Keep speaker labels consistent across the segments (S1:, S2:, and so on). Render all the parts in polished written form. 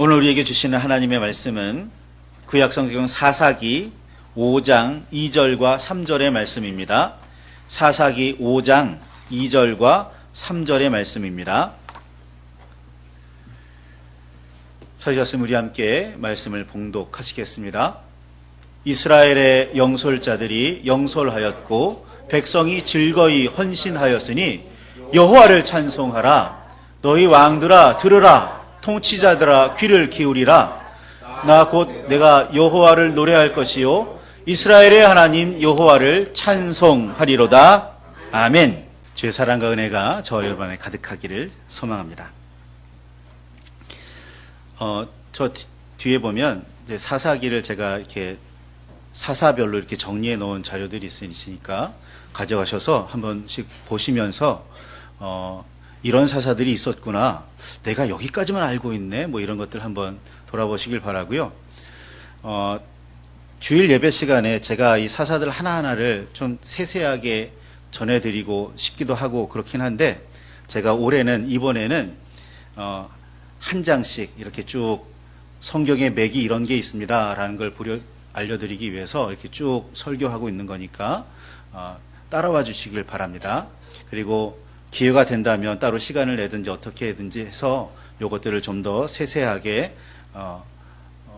S1: 오늘 우리에게 주시는 하나님의 말씀은 구약성경 사사기 5장 2절과 3절의 말씀입니다. 사사기 5장 2절과 3절의 말씀입니다. 서주셨으면 우리 함께 말씀을 봉독하시겠습니다. 이스라엘의 영솔자들이 영솔하였고 백성이 즐거이 헌신하였으니 여호와를 찬송하라. 너희 왕들아 들으라. 통치자들아 귀를 기울이라. 나 곧 내가 여호와를 노래할 것이요 이스라엘의 하나님 여호와를 찬송하리로다. 아멘. 주의 사랑과 은혜가 저와 여러분 안에 가득하기를 소망합니다. 저 뒤에 보면 이제 사사기를 제가 이렇게 사사별로 이렇게 정리해 놓은 자료들이 있으니까 가져가셔서 한 번씩 보시면서 이런 사사들이 있었구나. 내가 여기까지만 알고 있네. 뭐 이런 것들 한번 돌아보시길 바라고요. 주일 예배 시간에 제가 이 사사들 하나하나를 좀 세세하게 전해드리고 싶기도 하고 그렇긴 한데 제가 이번에는 한 장씩 이렇게 쭉 성경의 맥이 이런 게 있습니다 라는 걸 알려드리기 위해서 이렇게 쭉 설교하고 있는 거니까 따라와 주시길 바랍니다. 그리고 기회가 된다면 따로 시간을 내든지 어떻게든지 해서 이것들을 좀 더 세세하게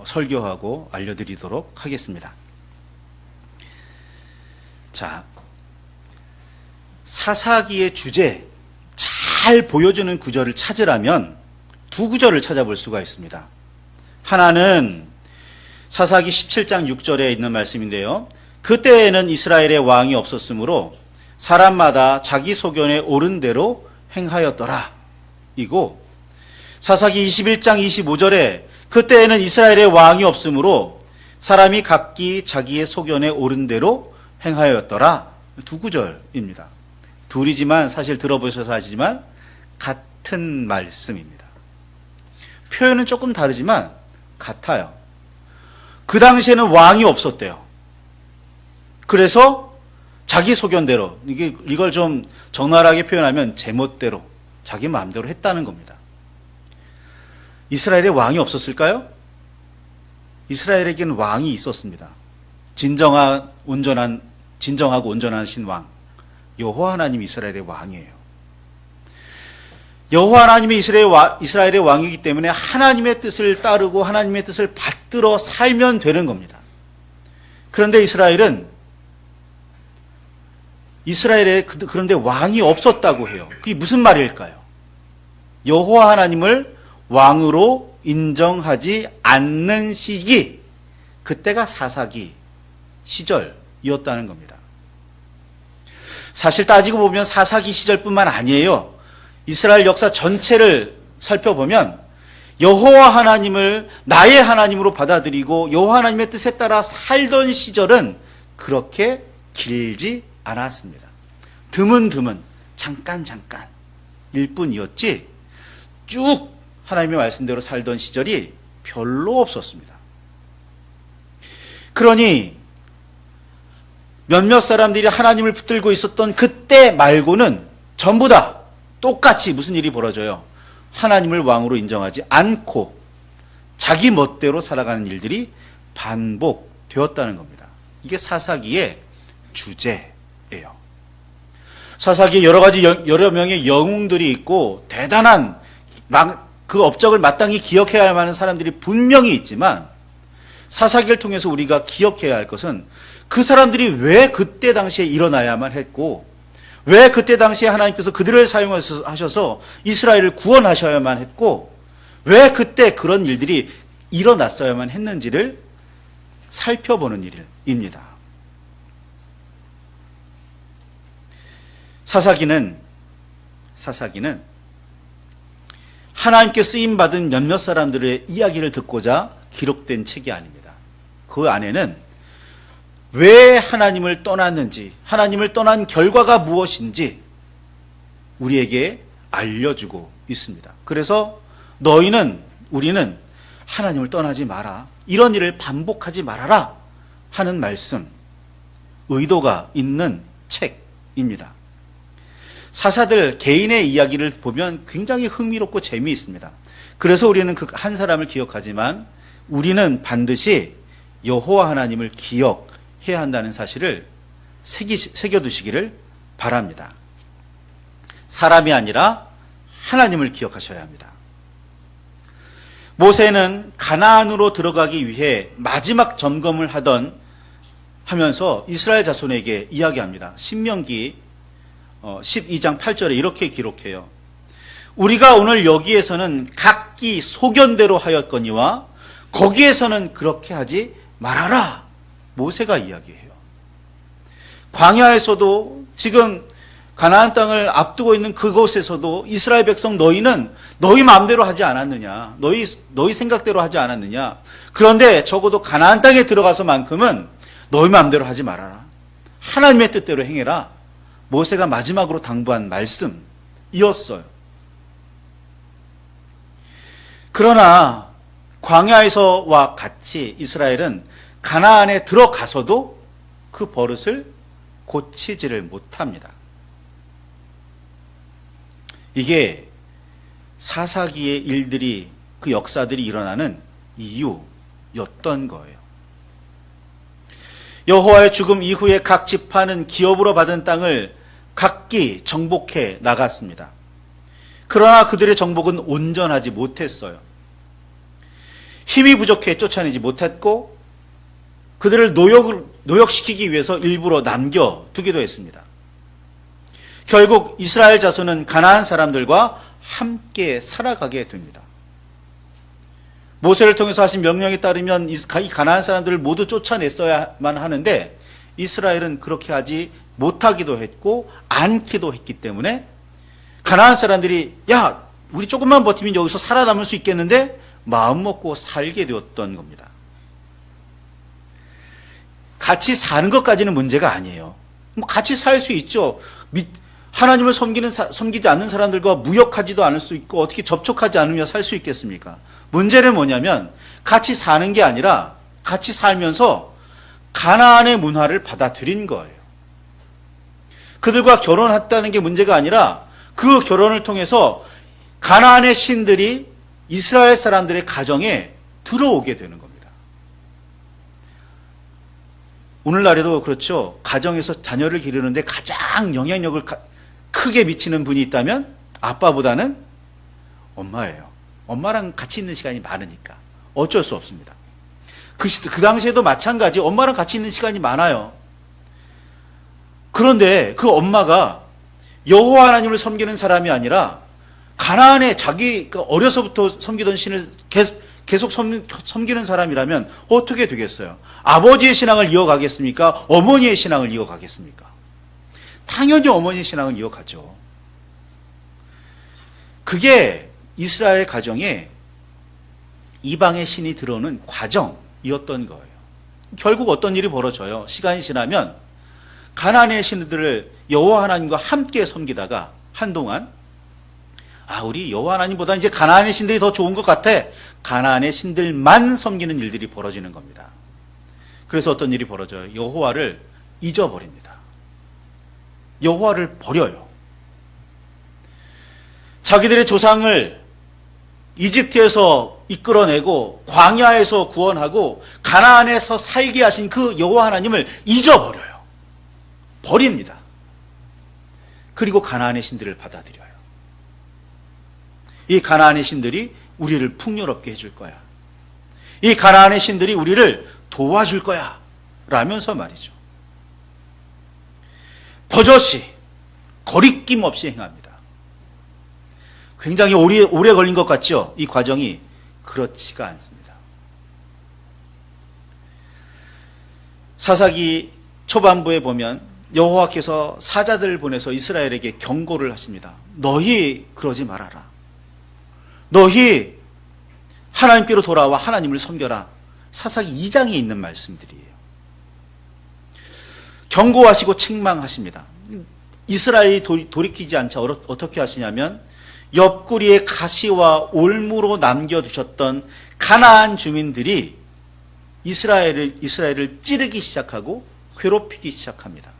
S1: 설교하고 알려드리도록 하겠습니다. 자, 사사기의 주제 잘 보여주는 구절을 찾으라면 두 구절을 찾아볼 수가 있습니다. 하나는 사사기 17장 6절에 있는 말씀인데요. 그때에는 이스라엘의 왕이 없었으므로 사람마다 자기 소견에 옳은 대로 행하였더라. 이고 사사기 21장 25절에 그때에는 이스라엘의 왕이 없으므로 사람이 각기 자기의 소견에 옳은 대로 행하였더라. 두 구절입니다. 둘이지만 사실 들어보셔서 아시지만 같은 말씀입니다. 표현은 조금 다르지만 같아요. 그 당시에는 왕이 없었대요. 그래서 자기 소견대로, 이걸 좀 적나라하게 표현하면 제멋대로, 자기 마음대로 했다는 겁니다. 이스라엘에 왕이 없었을까요? 이스라엘에게는 왕이 있었습니다. 진정하고 온전하신 왕. 여호와 하나님이 이스라엘의 왕이에요. 여호와 하나님이 이스라엘의 왕이기 때문에 하나님의 뜻을 따르고 하나님의 뜻을 받들어 살면 되는 겁니다. 그런데 이스라엘에 그런데 왕이 없었다고 해요. 그게 무슨 말일까요? 여호와 하나님을 왕으로 인정하지 않는 시기, 그때가 사사기 시절이었다는 겁니다. 사실 따지고 보면 사사기 시절뿐만 아니에요. 이스라엘 역사 전체를 살펴보면 여호와 하나님을 나의 하나님으로 받아들이고 여호와 하나님의 뜻에 따라 살던 시절은 그렇게 길지 않았습니다. 드문드문 잠깐일 뿐이었지 쭉 하나님의 말씀대로 살던 시절이 별로 없었습니다. 그러니 몇몇 사람들이 하나님을 붙들고 있었던 그때 말고는 전부 다 똑같이 무슨 일이 벌어져요? 하나님을 왕으로 인정하지 않고 자기 멋대로 살아가는 일들이 반복되었다는 겁니다. 이게 사사기의 주제예요. 사사기에 여러 명의 영웅들이 있고 대단한 그 업적을 마땅히 기억해야 할 만한 사람들이 분명히 있지만 사사기를 통해서 우리가 기억해야 할 것은 그 사람들이 왜 그때 당시에 일어나야만 했고 왜 그때 당시에 하나님께서 그들을 사용하셔서 이스라엘을 구원하셔야만 했고 왜 그때 그런 일들이 일어났어야만 했는지를 살펴보는 일입니다. 사사기는 하나님께 쓰임받은 몇몇 사람들의 이야기를 듣고자 기록된 책이 아닙니다. 그 안에는 왜 하나님을 떠났는지, 하나님을 떠난 결과가 무엇인지 우리에게 알려주고 있습니다. 그래서 우리는 하나님을 떠나지 마라. 이런 일을 반복하지 말아라 하는 말씀, 의도가 있는 책입니다. 사사들 개인의 이야기를 보면 굉장히 흥미롭고 재미있습니다. 그래서 우리는 그 한 사람을 기억하지만 우리는 반드시 여호와 하나님을 기억해야 한다는 사실을 새겨두시기를 바랍니다. 사람이 아니라 하나님을 기억하셔야 합니다. 모세는 가나안으로 들어가기 위해 마지막 점검을 하면서 이스라엘 자손에게 이야기합니다. 신명기 12장 8절에 이렇게 기록해요. 우리가 오늘 여기에서는 각기 소견대로 하였거니와 거기에서는 그렇게 하지 말아라. 모세가 이야기해요. 광야에서도 지금 가나안 땅을 앞두고 있는 그곳에서도 이스라엘 백성 너희는 너희 마음대로 하지 않았느냐? 너희 생각대로 하지 않았느냐? 그런데 적어도 가나안 땅에 들어가서만큼은 너희 마음대로 하지 말아라. 하나님의 뜻대로 행해라. 모세가 마지막으로 당부한 말씀이었어요. 그러나 광야에서와 같이 이스라엘은 가나안에 들어가서도 그 버릇을 고치지를 못합니다. 이게 사사기의 일들이, 그 역사들이 일어나는 이유였던 거예요. 여호와의 죽음 이후에 각 지파는 기업으로 받은 땅을 각기 정복해 나갔습니다. 그러나 그들의 정복은 온전하지 못했어요. 힘이 부족해 쫓아내지 못했고 그들을 노역시키기 위해서 일부러 남겨두기도 했습니다. 결국 이스라엘 자손은 가나안 사람들과 함께 살아가게 됩니다. 모세를 통해서 하신 명령에 따르면 이 가나안 사람들을 모두 쫓아냈어야만 하는데 이스라엘은 그렇게 하지 못하기도 했고 않기도 했기 때문에 가나안 사람들이 야, 우리 조금만 버티면 여기서 살아남을 수 있겠는데 마음 먹고 살게 되었던 겁니다. 같이 사는 것까지는 문제가 아니에요. 같이 살 수 있죠. 하나님을 섬기지 않는 사람들과 무역하지도 않을 수 있고 어떻게 접촉하지 않으며 살 수 있겠습니까? 문제는 뭐냐면 같이 사는 게 아니라 같이 살면서 가나안의 문화를 받아들인 거예요. 그들과 결혼했다는 게 문제가 아니라 그 결혼을 통해서 가나안의 신들이 이스라엘 사람들의 가정에 들어오게 되는 겁니다. 오늘날에도 그렇죠. 가정에서 자녀를 기르는데 가장 영향력을 크게 미치는 분이 있다면 아빠보다는 엄마예요. 엄마랑 같이 있는 시간이 많으니까 어쩔 수 없습니다. 그 당시에도 마찬가지 엄마랑 같이 있는 시간이 많아요. 그런데 그 엄마가 여호와 하나님을 섬기는 사람이 아니라 가나안에 자기가 어려서부터 섬기던 신을 계속 섬기는 사람이라면 어떻게 되겠어요? 아버지의 신앙을 이어가겠습니까? 어머니의 신앙을 이어가겠습니까? 당연히 어머니의 신앙을 이어가죠. 그게 이스라엘 가정에 이방의 신이 들어오는 과정이었던 거예요. 결국 어떤 일이 벌어져요? 시간이 지나면 가나안의 신들을 여호와 하나님과 함께 섬기다가 한동안 우리 여호와 하나님보다 이제 가나안의 신들이 더 좋은 것 같아. 가나안의 신들만 섬기는 일들이 벌어지는 겁니다. 그래서 어떤 일이 벌어져요? 여호와를 잊어버립니다. 여호와를 버려요. 자기들의 조상을 이집트에서 이끌어내고 광야에서 구원하고 가나안에서 살게 하신 그 여호와 하나님을 잊어버려요. 버립니다. 그리고 가나안의 신들을 받아들여요. 이 가나안의 신들이 우리를 풍요롭게 해줄 거야. 이 가나안의 신들이 우리를 도와줄 거야. 라면서 말이죠. 버젓이 거리낌 없이 행합니다. 굉장히 오래 걸린 것 같죠? 이 과정이 그렇지가 않습니다. 사사기 초반부에 보면 여호와께서 사자들을 보내서 이스라엘에게 경고를 하십니다. 너희 그러지 말아라. 너희 하나님께로 돌아와 하나님을 섬겨라. 사사기 2장에 있는 말씀들이에요. 경고하시고 책망하십니다. 이스라엘이 돌이키지 않자 어떻게 하시냐면 옆구리에 가시와 올무로 남겨두셨던 가나안 주민들이 이스라엘을 찌르기 시작하고 괴롭히기 시작합니다.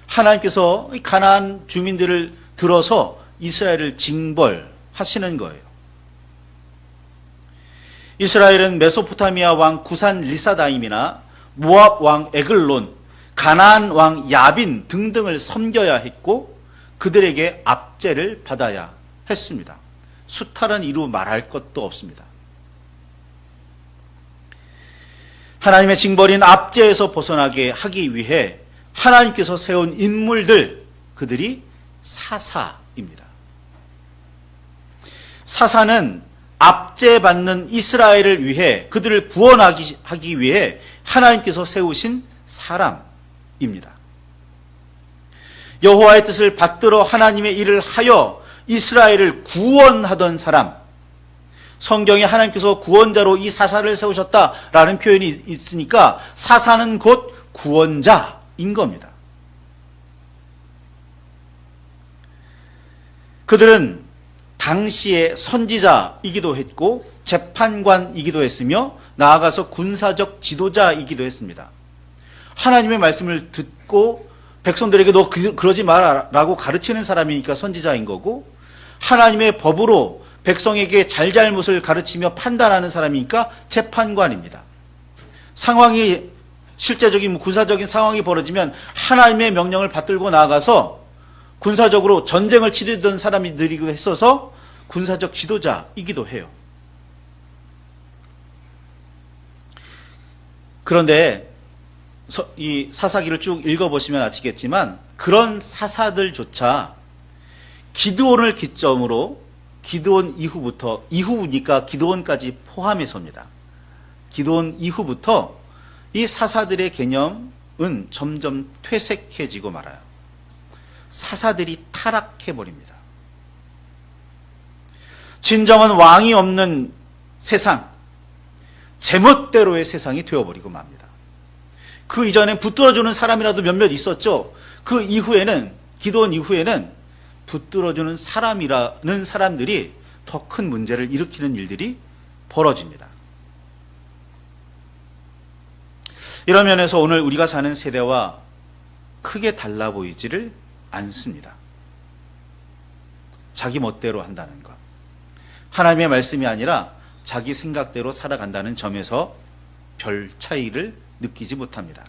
S1: 하나님께서 가나안 주민들을 들어서 이스라엘을 징벌하시는 거예요. 이스라엘은 메소포타미아 왕 구산 리사다임이나 모압 왕 에글론, 가나안 왕 야빈 등등을 섬겨야 했고 그들에게 압제를 받아야 했습니다. 수탈은 이루 말할 것도 없습니다. 하나님의 징벌인 압제에서 벗어나게 하기 위해 하나님께서 세운 인물들, 그들이 사사입니다. 사사는 압제받는 이스라엘을 위해, 그들을 구원하기 위해 하나님께서 세우신 사람입니다. 여호와의 뜻을 받들어 하나님의 일을 하여 이스라엘을 구원하던 사람, 성경에 하나님께서 구원자로 이 사사를 세우셨다라는 표현이 있으니까 사사는 곧 구원자인 겁니다. 그들은 당시의 선지자이기도 했고 재판관이기도 했으며 나아가서 군사적 지도자이기도 했습니다. 하나님의 말씀을 듣고 백성들에게 너 그러지 마라라고 가르치는 사람이니까 선지자인 거고, 하나님의 법으로 백성에게 잘잘못을 가르치며 판단하는 사람이니까 재판관입니다. 상황이 실제적인 군사적인 상황이 벌어지면 하나님의 명령을 받들고 나아가서 군사적으로 전쟁을 치르던 사람들이기도 했어서 군사적 지도자이기도 해요. 그런데 이 사사기를 쭉 읽어보시면 아시겠지만 그런 사사들조차 기드온을 기점으로, 기드온 이후니까 기드온까지 포함해서입니다. 기드온 이후부터 이 사사들의 개념은 점점 퇴색해지고 말아요. 사사들이 타락해버립니다. 진정한 왕이 없는 세상, 제멋대로의 세상이 되어버리고 맙니다. 그 이전엔 붙들어주는 사람이라도 몇몇 있었죠. 그 이후에는, 기드온 이후에는 붙들어주는 사람이라는 사람들이 더 큰 문제를 일으키는 일들이 벌어집니다. 이런 면에서 오늘 우리가 사는 세대와 크게 달라 보이지를 않습니다. 자기 멋대로 한다는 것, 하나님의 말씀이 아니라 자기 생각대로 살아간다는 점에서 별 차이를 느끼지 못합니다.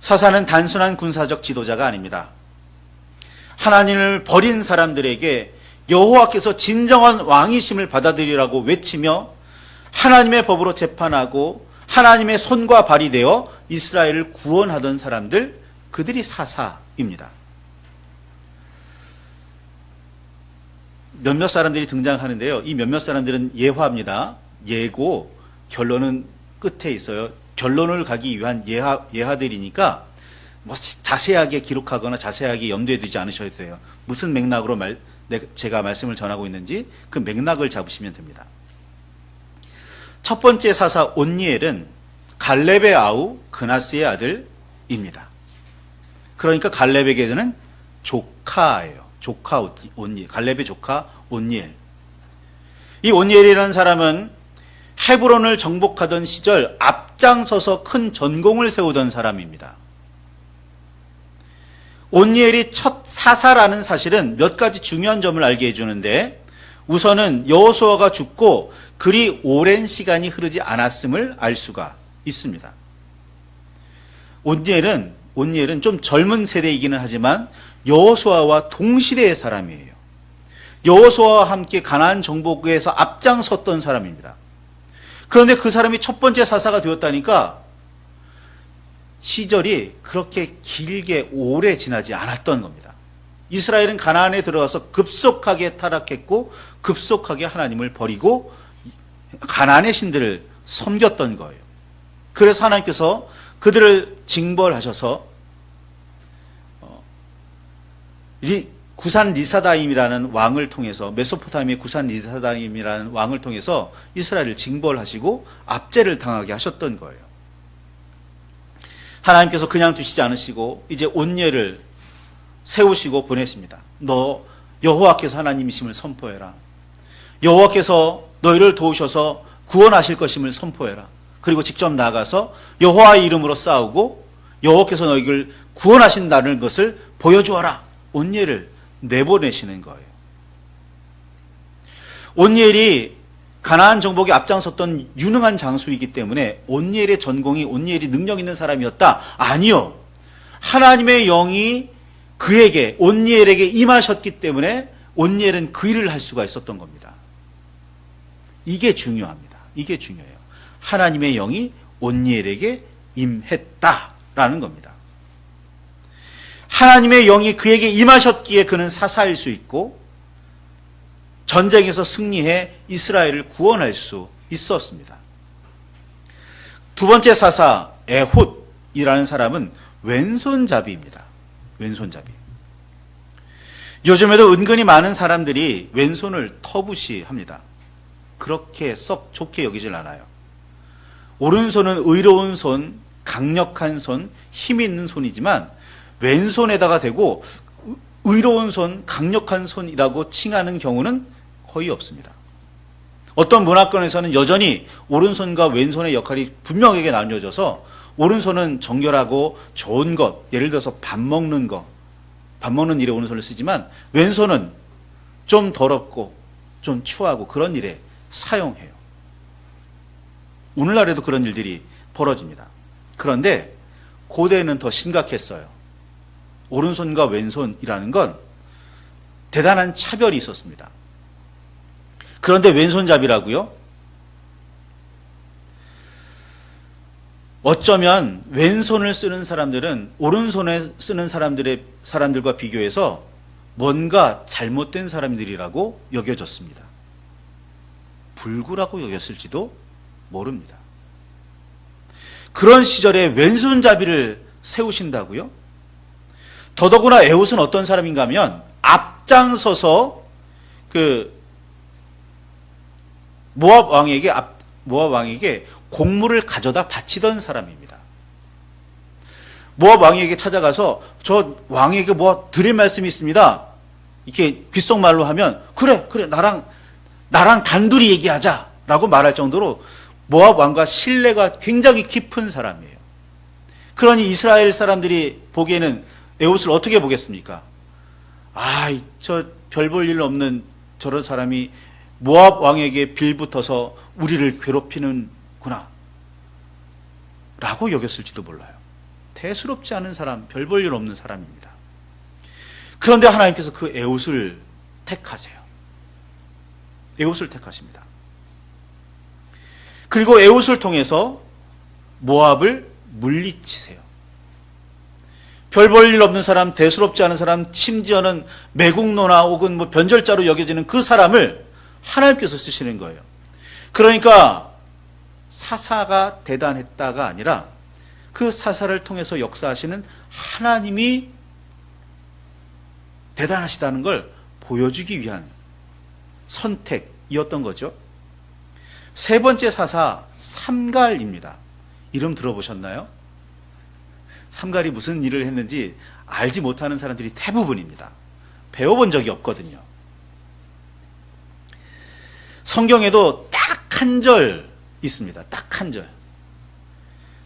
S1: 사사는 단순한 군사적 지도자가 아닙니다. 하나님을 버린 사람들에게 여호와께서 진정한 왕이심을 받아들이라고 외치며 하나님의 법으로 재판하고 하나님의 손과 발이 되어 이스라엘을 구원하던 사람들, 그들이 사사입니다. 몇몇 사람들이 등장하는데요. 이 몇몇 사람들은 예화입니다. 예고, 결론은 끝에 있어요. 결론을 가기 위한 예화들이니까 뭐 자세하게 기록하거나 자세하게 염두에 두지 않으셔도 돼요. 무슨 맥락으로 제가 말씀을 전하고 있는지 그 맥락을 잡으시면 됩니다. 첫 번째 사사 온니엘은 갈렙의 아우 그나스의 아들입니다. 그러니까 갈렙에게는 조카예요. 조카 온니엘, 갈렙의 조카 온니엘. 이 온니엘이라는 사람은 헤브론을 정복하던 시절 앞장서서 큰 전공을 세우던 사람입니다. 온니엘이 첫 사사라는 사실은 몇 가지 중요한 점을 알게 해주는데, 우선은 여호수아가 죽고 그리 오랜 시간이 흐르지 않았음을 알 수가 있습니다. 온니엘은 좀 젊은 세대이기는 하지만 여호수아와 동시대의 사람이에요. 여호수아와 함께 가나안 정복에서 앞장섰던 사람입니다. 그런데 그 사람이 첫 번째 사사가 되었다니까 시절이 그렇게 길게 오래 지나지 않았던 겁니다. 이스라엘은 가나안에 들어가서 급속하게 타락했고 급속하게 하나님을 버리고 가나안의 신들을 섬겼던 거예요. 그래서 하나님께서 그들을 징벌하셔서 구산 리사다임이라는 왕을 통해서, 메소포타미아의 구산 리사다임이라는 왕을 통해서 이스라엘을 징벌하시고 압제를 당하게 하셨던 거예요. 하나님께서 그냥 두시지 않으시고 이제 온니엘을 세우시고 보내십니다. 너 여호와께서 하나님이심을 선포해라. 여호와께서 너희를 도우셔서 구원하실 것임을 선포해라. 그리고 직접 나가서 여호와의 이름으로 싸우고 여호와께서 너희를 구원하신다는 것을 보여주어라. 온니엘을 내보내시는 거예요. 온니엘이 가나안 정복에 앞장섰던 유능한 장수이기 때문에 온니엘의 전공이 온니엘이 능력 있는 사람이었다? 아니요. 하나님의 영이 그에게 온니엘에게 임하셨기 때문에 온니엘은 그 일을 할 수가 있었던 겁니다. 이게 중요합니다. 이게 중요해요. 하나님의 영이 온니엘에게 임했다라는 겁니다. 하나님의 영이 그에게 임하셨기에 그는 사사일 수 있고 전쟁에서 승리해 이스라엘을 구원할 수 있었습니다. 두 번째 사사 에훗이라는 사람은 왼손잡이입니다. 왼손잡이. 요즘에도 은근히 많은 사람들이 왼손을 터부시합니다. 그렇게 썩 좋게 여기질 않아요. 오른손은 의로운 손, 강력한 손, 힘 있는 손이지만 왼손에다가 대고 의로운 손, 강력한 손이라고 칭하는 경우는 거의 없습니다. 어떤 문화권에서는 여전히 오른손과 왼손의 역할이 분명하게 나뉘어져서 오른손은 정결하고 좋은 것, 예를 들어서 밥 먹는 일에 오른손을 쓰지만 왼손은 좀 더럽고 좀 추하고 그런 일에 사용해요. 오늘날에도 그런 일들이 벌어집니다. 그런데 고대에는 더 심각했어요. 오른손과 왼손이라는 건 대단한 차별이 있었습니다. 그런데 왼손잡이라고요? 어쩌면 왼손을 쓰는 사람들은 오른손에 쓰는 사람들과 비교해서 뭔가 잘못된 사람들이라고 여겨졌습니다. 불구라고 여겼을지도 모릅니다. 그런 시절에 왼손잡이를 세우신다고요? 더더구나 에훗은 어떤 사람인가 하면 앞장서서 모압 왕에게 곡물을 가져다 바치던 사람입니다. 모압 왕에게 찾아가서 저 왕에게 뭐 드릴 말씀이 있습니다. 이렇게 귓속말로 하면 그래 나랑 단둘이 얘기하자라고 말할 정도로 모압 왕과 신뢰가 굉장히 깊은 사람이에요. 그러니 이스라엘 사람들이 보기에는 에훗을 어떻게 보겠습니까? 저 별 볼 일 없는 저런 사람이 모압 왕에게 빌붙어서 우리를 괴롭히는구나 라고 여겼을지도 몰라요. 대수롭지 않은 사람, 별 볼 일 없는 사람입니다. 그런데 하나님께서 그 에훗을 택하세요. 에훗을 택하십니다. 그리고 에훗을 통해서 모압을 물리치세요. 별 볼 일 없는 사람, 대수롭지 않은 사람, 심지어는 매국노나 혹은 변절자로 여겨지는 그 사람을 하나님께서 쓰시는 거예요. 그러니까 사사가 대단했다가 아니라 그 사사를 통해서 역사하시는 하나님이 대단하시다는 걸 보여주기 위한 선택이었던 거죠. 세 번째 사사 삼갈입니다. 이름 들어보셨나요? 삼갈이 무슨 일을 했는지 알지 못하는 사람들이 대부분입니다. 배워본 적이 없거든요. 성경에도 딱 한 절 있습니다. 딱 한 절.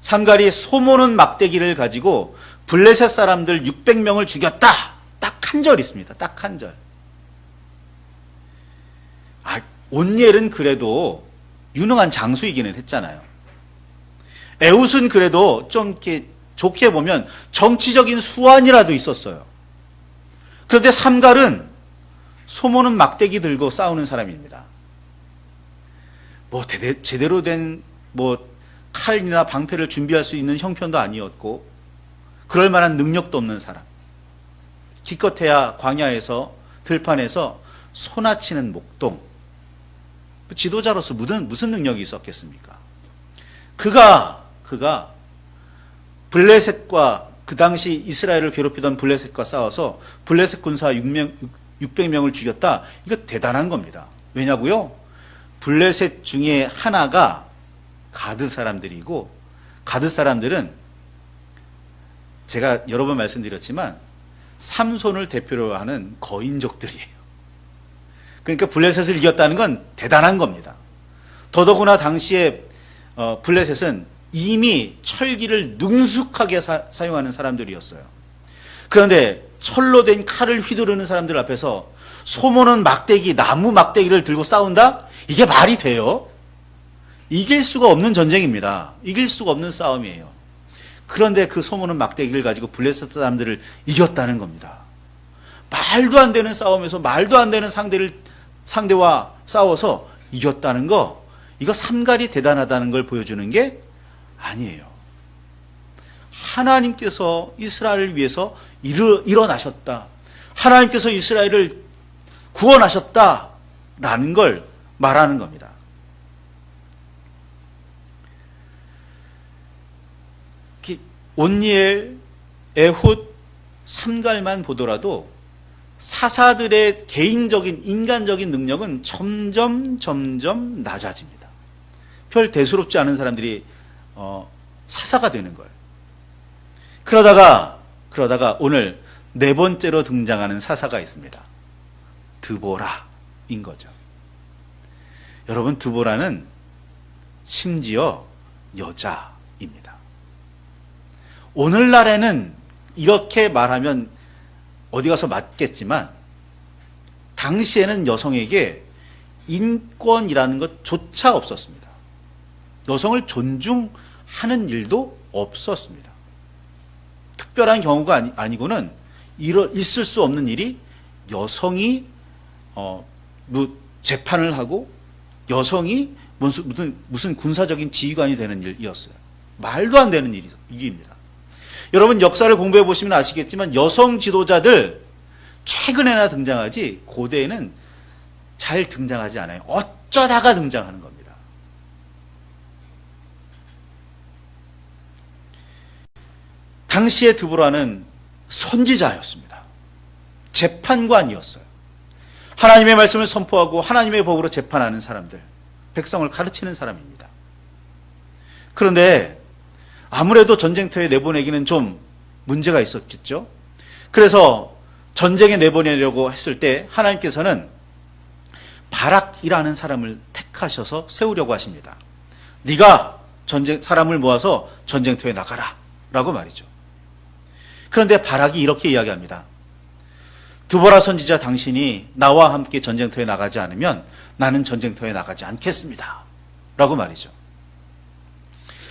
S1: 삼갈이 소모는 막대기를 가지고 블레셋 사람들 600명을 죽였다. 딱 한 절 있습니다. 딱 한 절. 온니엘은 그래도 유능한 장수이기는 했잖아요. 에훗은 그래도 좀 이렇게 좋게 보면 정치적인 수완이라도 있었어요. 그런데 삼갈은 소모는 막대기 들고 싸우는 사람입니다. 제대로 된 칼이나 방패를 준비할 수 있는 형편도 아니었고 그럴 만한 능력도 없는 사람. 기껏해야 광야에서 들판에서 소나치는 목동. 지도자로서 무슨 능력이 있었겠습니까? 그가 블레셋과 그 당시 이스라엘을 괴롭히던 블레셋과 싸워서 블레셋 군사 600명을 죽였다. 이거 대단한 겁니다. 왜냐고요? 블레셋 중에 하나가 가드 사람들이고 가드 사람들은 제가 여러 번 말씀드렸지만 삼손을 대표로 하는 거인족들이에요. 그러니까 블레셋을 이겼다는 건 대단한 겁니다. 더더구나 당시에 블레셋은 이미 철기를 능숙하게 사용하는 사람들이었어요. 그런데 철로 된 칼을 휘두르는 사람들 앞에서 소모는 막대기, 나무 막대기를 들고 싸운다? 이게 말이 돼요? 이길 수가 없는 전쟁입니다. 이길 수가 없는 싸움이에요. 그런데 그 소문은 막대기를 가지고 블레셋 사람들을 이겼다는 겁니다. 말도 안 되는 싸움에서 말도 안 되는 상대와 싸워서 이겼다는 거, 이거 삼갈이 대단하다는 걸 보여주는 게 아니에요. 하나님께서 이스라엘을 위해서 일어나셨다. 하나님께서 이스라엘을 구원하셨다라는 걸 말하는 겁니다. 온니엘, 에훗, 삼갈만 보더라도 사사들의 개인적인 인간적인 능력은 점점 낮아집니다. 별 대수롭지 않은 사람들이 사사가 되는 거예요. 그러다가 오늘 네 번째로 등장하는 사사가 있습니다. 드보라인 거죠. 여러분, 드보라는 심지어 여자입니다. 오늘날에는 이렇게 말하면 어디 가서 맞겠지만, 당시에는 여성에게 인권이라는 것조차 없었습니다. 여성을 존중하는 일도 없었습니다. 특별한 경우가 아니고는 있을 수 없는 일이 여성이 재판을 하고 여성이 무슨 군사적인 지휘관이 되는 일이었어요. 말도 안 되는 일입니다. 여러분, 역사를 공부해 보시면 아시겠지만 여성 지도자들 최근에나 등장하지 고대에는 잘 등장하지 않아요. 어쩌다가 등장하는 겁니다. 당시의 드보라는 선지자였습니다. 재판관이었어요. 하나님의 말씀을 선포하고 하나님의 법으로 재판하는 사람들, 백성을 가르치는 사람입니다. 그런데 아무래도 전쟁터에 내보내기는 좀 문제가 있었겠죠. 그래서 전쟁에 내보내려고 했을 때 하나님께서는 바락이라는 사람을 택하셔서 세우려고 하십니다. 네가 사람을 모아서 전쟁터에 나가라 라고 말이죠. 그런데 바락이 이렇게 이야기합니다. 드보라 선지자, 당신이 나와 함께 전쟁터에 나가지 않으면 나는 전쟁터에 나가지 않겠습니다 라고 말이죠.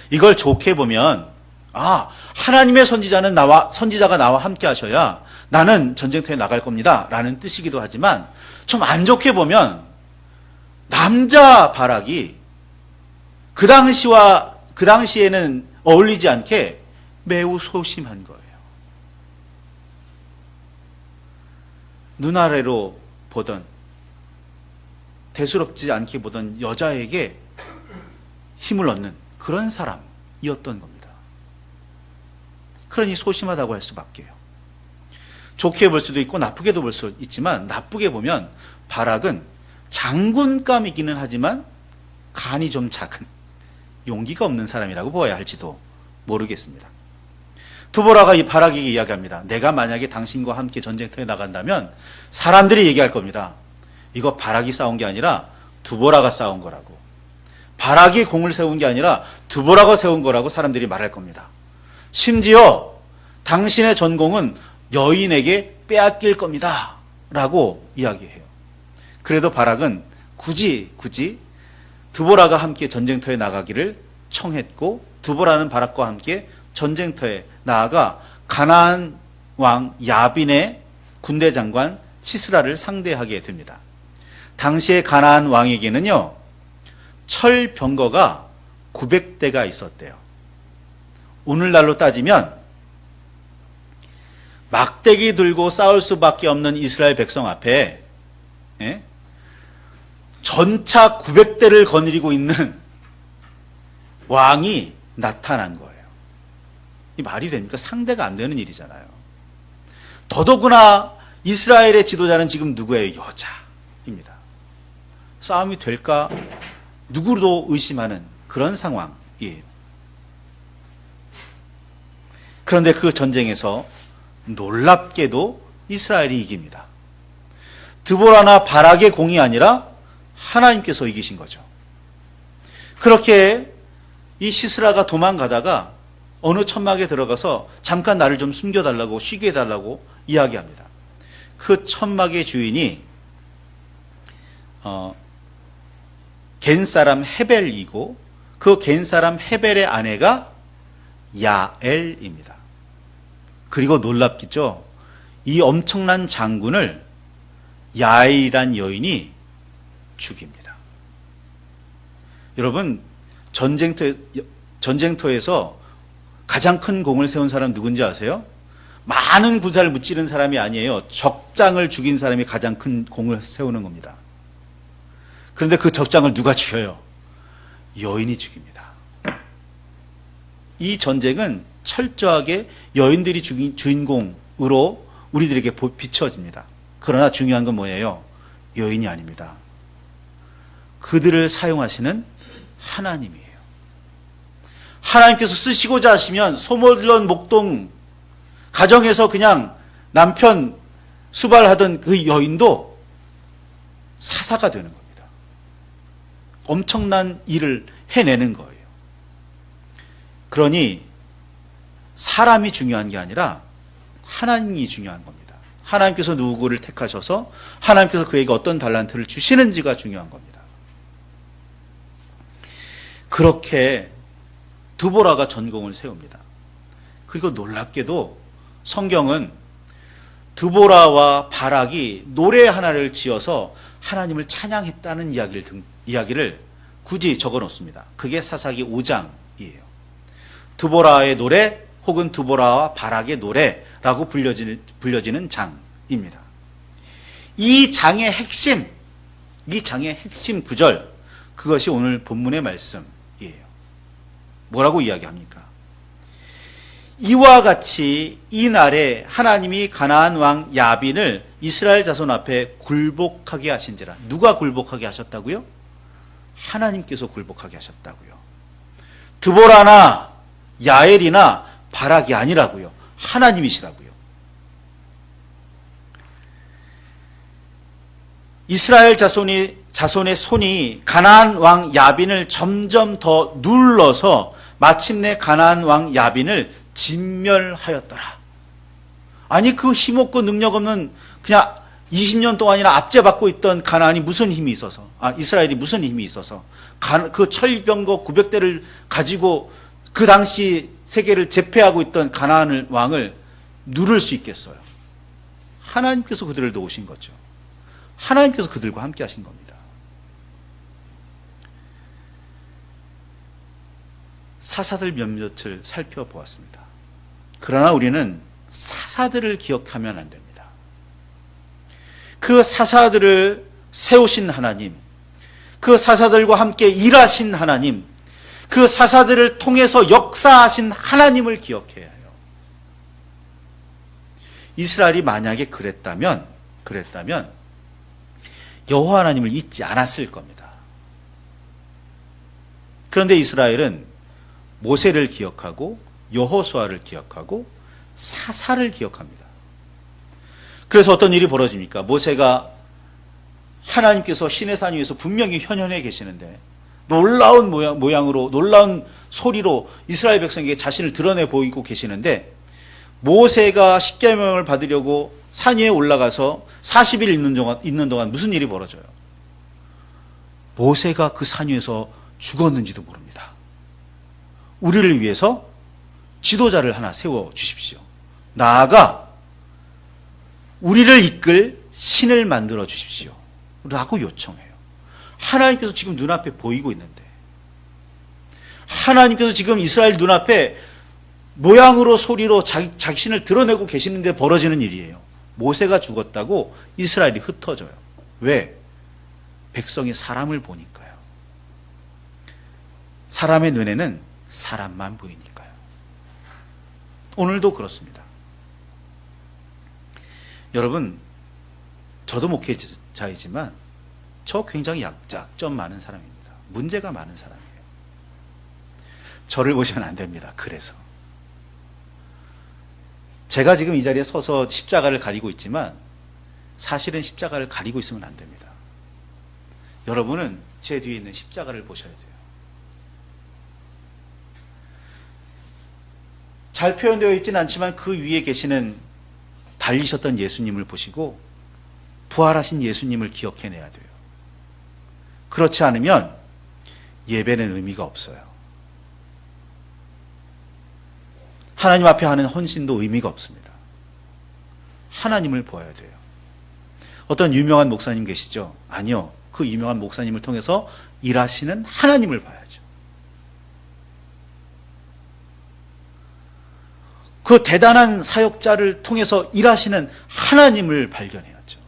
S1: 이걸 좋게 보면, 하나님의 선지자가 나와 함께 하셔야 나는 전쟁터에 나갈 겁니다 라는 뜻이기도 하지만, 좀 안 좋게 보면 남자 바락이 그 당시에는 어울리지 않게 매우 소심한 거예요. 눈 아래로 보던, 대수롭지 않게 보던 여자에게 힘을 얻는 그런 사람이었던 겁니다. 그러니 소심하다고 할 수밖에요. 좋게 볼 수도 있고 나쁘게도 볼 수 있지만, 나쁘게 보면 바락은 장군감이기는 하지만 간이 좀 작은, 용기가 없는 사람이라고 보아야 할지도 모르겠습니다. 드보라가 이 바락에게 이야기합니다. 내가 만약에 당신과 함께 전쟁터에 나간다면 사람들이 얘기할 겁니다. 이거 바락이 싸운 게 아니라 드보라가 싸운 거라고. 바락이 공을 세운 게 아니라 드보라가 세운 거라고 사람들이 말할 겁니다. 심지어 당신의 전공은 여인에게 빼앗길 겁니다 라고 이야기해요. 그래도 바락은 굳이 드보라가 함께 전쟁터에 나가기를 청했고, 드보라는 바락과 함께 전쟁터에 나아가 가나안 왕 야빈의 군대 장관 시스라를 상대하게 됩니다. 당시의 가나안 왕에게는요, 철병거가 900대가 있었대요. 오늘날로 따지면 막대기 들고 싸울 수밖에 없는 이스라엘 백성 앞에 전차 900대를 거느리고 있는 왕이 나타난 거예요. 이 말이 됩니까? 상대가 안 되는 일이잖아요. 더더구나 이스라엘의 지도자는 지금 누구예요? 여자입니다. 싸움이 될까? 누구도 의심하는 그런 상황이에요. 그런데 그 전쟁에서 놀랍게도 이스라엘이 이깁니다. 드보라나 바락의 공이 아니라 하나님께서 이기신 거죠. 그렇게 이 시스라가 도망가다가 어느 천막에 들어가서 잠깐 나를 좀 숨겨달라고, 쉬게 해달라고 이야기합니다. 그 천막의 주인이 겐 사람 헤벨이고 그 겐 사람 헤벨의 아내가 야엘입니다. 그리고 놀랍겠죠? 이 엄청난 장군을 야엘이란 여인이 죽입니다. 여러분, 전쟁터에서 가장 큰 공을 세운 사람 누군지 아세요? 많은 군사를 무찌른 사람이 아니에요. 적장을 죽인 사람이 가장 큰 공을 세우는 겁니다. 그런데 그 적장을 누가 죽여요? 여인이 죽입니다. 이 전쟁은 철저하게 여인들이 죽인 주인공으로 우리들에게 비춰집니다. 그러나 중요한 건 뭐예요? 여인이 아닙니다. 그들을 사용하시는 하나님이에요. 하나님께서 쓰시고자 하시면 소몰런 목동 가정에서 그냥 남편 수발하던 그 여인도 사사가 되는 겁니다. 엄청난 일을 해내는 거예요. 그러니 사람이 중요한 게 아니라 하나님이 중요한 겁니다. 하나님께서 누구를 택하셔서 하나님께서 그에게 어떤 달란트를 주시는지가 중요한 겁니다. 그렇게 두보라가 전공을 세웁니다. 그리고 놀랍게도 성경은 두보라와 바락이 노래 하나를 지어서 하나님을 찬양했다는 이야기를 굳이 적어 놓습니다. 그게 사사기 5장이에요. 두보라의 노래 혹은 두보라와 바락의 노래라고 불려지는 장입니다. 이 장의 핵심 구절, 그것이 오늘 본문의 말씀이에요. 뭐라고 이야기합니까? 이와 같이 이날에 하나님이 가나안 왕 야빈을 이스라엘 자손 앞에 굴복하게 하신지라. 누가 굴복하게 하셨다고요? 하나님께서 굴복하게 하셨다고요. 드보라나 야엘이나 바락이 아니라고요. 하나님이시라고요. 이스라엘 자손의 손이 가나안 왕 야빈을 점점 더 눌러서 마침내 가나안 왕 야빈을 진멸하였더라. 아니, 그 힘없고 능력 없는 그냥 20년 동안이나 압제받고 있던 가나안이 무슨 힘이 있어서, 이스라엘이 무슨 힘이 있어서 그 철병거 900대를 가지고 그 당시 세계를 제패하고 있던 가나안 왕을 누를 수 있겠어요? 하나님께서 그들을 도우신 거죠. 하나님께서 그들과 함께 하신 겁니다. 사사들 몇몇을 살펴보았습니다. 그러나 우리는 사사들을 기억하면 안 됩니다. 그 사사들을 세우신 하나님, 그 사사들과 함께 일하신 하나님, 그 사사들을 통해서 역사하신 하나님을 기억해야 해요. 이스라엘이 만약에 그랬다면 여호와 하나님을 잊지 않았을 겁니다. 그런데 이스라엘은 모세를 기억하고 여호수아를 기억하고 사사를 기억합니다. 그래서 어떤 일이 벌어집니까? 모세가 하나님께서 시내산 위에서 분명히 현현해 계시는데 놀라운 모양으로 놀라운 소리로 이스라엘 백성에게 자신을 드러내 보이고 계시는데 모세가 십계명을 받으려고 산 위에 올라가서 40일 있는 동안 무슨 일이 벌어져요? 모세가 그 산 위에서 죽었는지도 모릅니다. 우리를 위해서 지도자를 하나 세워 주십시오. 나아가 우리를 이끌 신을 만들어 주십시오. 라고 요청해요. 하나님께서 지금 눈앞에 보이고 있는데, 하나님께서 지금 이스라엘 눈앞에 모양으로 소리로 자신을 드러내고 계시는데 벌어지는 일이에요. 모세가 죽었다고 이스라엘이 흩어져요. 왜? 백성이 사람을 보니까요. 사람의 눈에는 사람만 보이니까요. 오늘도 그렇습니다. 여러분, 저도 목회자이지만 저 굉장히 약점 많은 사람입니다. 문제가 많은 사람이에요. 저를 보시면 안 됩니다. 그래서 제가 지금 이 자리에 서서 십자가를 가리고 있지만 사실은 십자가를 가리고 있으면 안 됩니다. 여러분은 제 뒤에 있는 십자가를 보셔야 돼요. 잘 표현되어 있지는 않지만 그 위에 계시는 달리셨던 예수님을 보시고 부활하신 예수님을 기억해내야 돼요. 그렇지 않으면 예배는 의미가 없어요. 하나님 앞에 하는 헌신도 의미가 없습니다. 하나님을 보아야 돼요. 어떤 유명한 목사님 계시죠? 아니요. 그 유명한 목사님을 통해서 일하시는 하나님을 봐야죠. 그 대단한 사역자를 통해서 일하시는 하나님을 발견해야죠.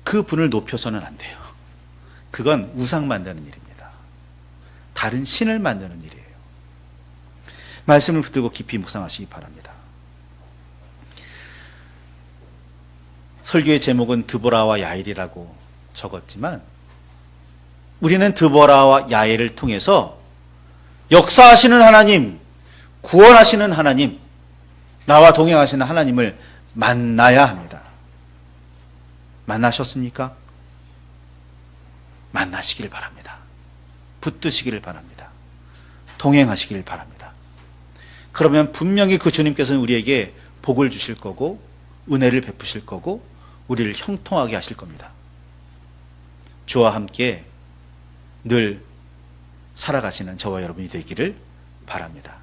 S1: 그 분을 높여서는 안 돼요. 그건 우상 만드는 일입니다. 다른 신을 만드는 일이에요. 말씀을 붙들고 깊이 묵상하시기 바랍니다. 설교의 제목은 드보라와 야엘이라고 적었지만 우리는 드보라와 야엘을 통해서 역사하시는 하나님, 구원하시는 하나님, 나와 동행하시는 하나님을 만나야 합니다. 만나셨습니까? 만나시길 바랍니다. 붙드시기를 바랍니다. 동행하시길 바랍니다. 그러면 분명히 그 주님께서는 우리에게 복을 주실 거고 은혜를 베푸실 거고 우리를 형통하게 하실 겁니다. 주와 함께 늘 살아가시는 저와 여러분이 되기를 바랍니다.